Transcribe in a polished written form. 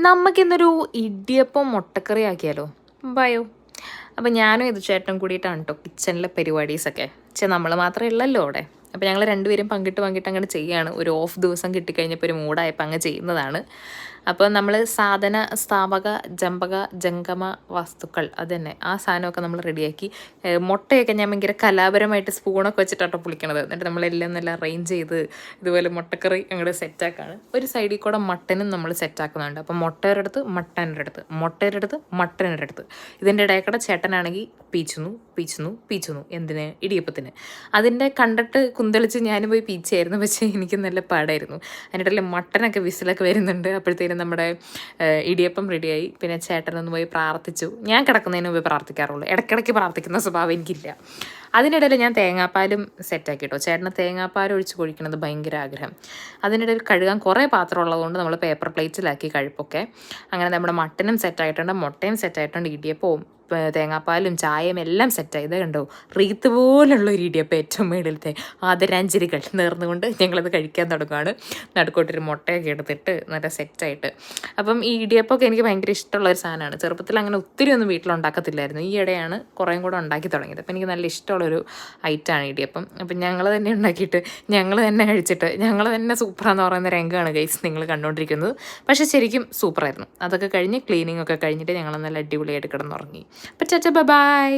നമുക്കിന്നൊരു ഇടിയപ്പം മുട്ടക്കറി ആക്കിയാലോ? ബയോ. അപ്പം ഞാനും ഇത് ചേട്ടനും കൂടിയിട്ടാണ് കേട്ടോ കിച്ചണിലെ പരിപാടീസൊക്കെ. നമ്മൾ മാത്രമേ ഉള്ളല്ലോ അവിടെ. അപ്പോൾ ഞങ്ങൾ രണ്ടുപേരും പങ്കിട്ട് അങ്ങനെ ചെയ്യുകയാണ്. ഒരു ഓഫ് ദിവസം കിട്ടിക്കഴിഞ്ഞപ്പോൾ ഒരു മൂടായപ്പോൾ അങ്ങ് ചെയ്യുന്നതാണ്. അപ്പോൾ നമ്മൾ സ്ഥാപക ജംഗമ വസ്തുക്കൾ അത് തന്നെ ആ സാധനമൊക്കെ നമ്മൾ റെഡിയാക്കി. മുട്ടയൊക്കെ ഞാൻ ഭയങ്കര കലാപരമായിട്ട് സ്പൂണൊക്കെ വെച്ചിട്ടാട്ടോ പൊളിക്കണത്. എന്നിട്ട് നമ്മളെല്ലാം നല്ല അറേഞ്ച് ചെയ്ത് ഇതുപോലെ മുട്ടക്കറി അങ്ങോട്ട് സെറ്റാക്കാണ്. ഒരു സൈഡിൽ കൂടെ മട്ടനും നമ്മൾ സെറ്റാക്കുന്നുണ്ട്. അപ്പോൾ മുട്ടയുടെ മട്ടൻ്റെ അടുത്ത് ഇതിൻ്റെ ഇടയ്ക്കടെ ചേട്ടനാണെങ്കിൽ പീച്ചുന്നു എന്തിന്? ഇടിയപ്പത്തിന്. അതിൻ്റെ കണ്ടിട്ട് കുന്തളിച്ച് ഞാനും പോയി പീച്ചായിരുന്നു. പക്ഷേ എനിക്ക് നല്ല പാടായിരുന്നു. അതിനിടയിൽ മട്ടനൊക്കെ വിസിലൊക്കെ വരുന്നുണ്ട്. അപ്പോഴത്തേനും നമ്മുടെ ഇടിയപ്പം റെഡിയായി. പിന്നെ ചേട്ടനൊന്ന് പോയി പ്രാർത്ഥിച്ചു. ഞാൻ കിടക്കുന്നതിന് മുമ്പ് പ്രാർത്ഥിക്കാറുള്ളൂ. ഇടയ്ക്കിടയ്ക്ക് പ്രാർത്ഥിക്കുന്ന സ്വഭാവം എനിക്കില്ല. അതിനിടയിൽ ഞാൻ തേങ്ങാപ്പാലും സെറ്റാക്കി കേട്ടോ. ചേട്ടന് തേങ്ങാപ്പാൽ ഒഴിച്ച് കൊഴിക്കണത് ഭയങ്കര ആഗ്രഹം. അതിനിടയിൽ കഴുകാൻ കുറേ പാത്രം ഉള്ളതുകൊണ്ട് നമ്മൾ പേപ്പർ പ്ലേറ്റിലാക്കി കഴിപ്പൊക്കെ. അങ്ങനെ നമ്മുടെ മട്ടനും സെറ്റായിട്ടുണ്ട്, മുട്ടയും സെറ്റായിട്ടുണ്ട്, ഇടിയപ്പവും തേങ്ങാപ്പാലും ചായയും എല്ലാം സെറ്റായി. ഇത് കണ്ടോ, റീത്ത് പോലുള്ള ഒരു ഇടിയപ്പം ഏറ്റവും മേളിലത്തെ ആദരാഞ്ജലികൾ നേർന്നുകൊണ്ട് ഞങ്ങളത് കഴിക്കാൻ തുടങ്ങുകയാണ്. നടുക്കോട്ടൊരു മുട്ടയൊക്കെ എടുത്തിട്ട് നല്ല സെറ്റായിട്ട്. അപ്പം ഈ ഇടിയപ്പമൊക്കെ എനിക്ക് ഭയങ്കര ഇഷ്ടമുള്ള ഒരു സാധനമാണ്. ചെറുപ്പത്തിൽ അങ്ങനെ ഒത്തിരി ഒന്നും വീട്ടിലുണ്ടാക്കത്തില്ലായിരുന്നു. ഈ ഇടയാണ് കുറേയും കൂടെ ഉണ്ടാക്കി തുടങ്ങിയത്. അപ്പം എനിക്ക് നല്ല ഇഷ്ടമുള്ളൊരു ഐറ്റമാണ് ഇടിയപ്പം. അപ്പം ഞങ്ങൾ തന്നെ ഉണ്ടാക്കിയിട്ട് ഞങ്ങൾ തന്നെ കഴിച്ചിട്ട് ഞങ്ങൾ തന്നെ സൂപ്പറാന്ന് പറയുന്ന രംഗമാണ് ഗൈസ് നിങ്ങൾ കണ്ടുകൊണ്ടിരിക്കുന്നത്. പക്ഷേ ശരിക്കും സൂപ്പറായിരുന്നു. അതൊക്കെ കഴിഞ്ഞ് ക്ലീനിങ് ഒക്കെ കഴിഞ്ഞിട്ട് ഞങ്ങൾ നല്ല അടിപൊളിയായിട്ട് കിടന്നുറങ്ങി. അപ്പം ടാറ്റാ ബൈ.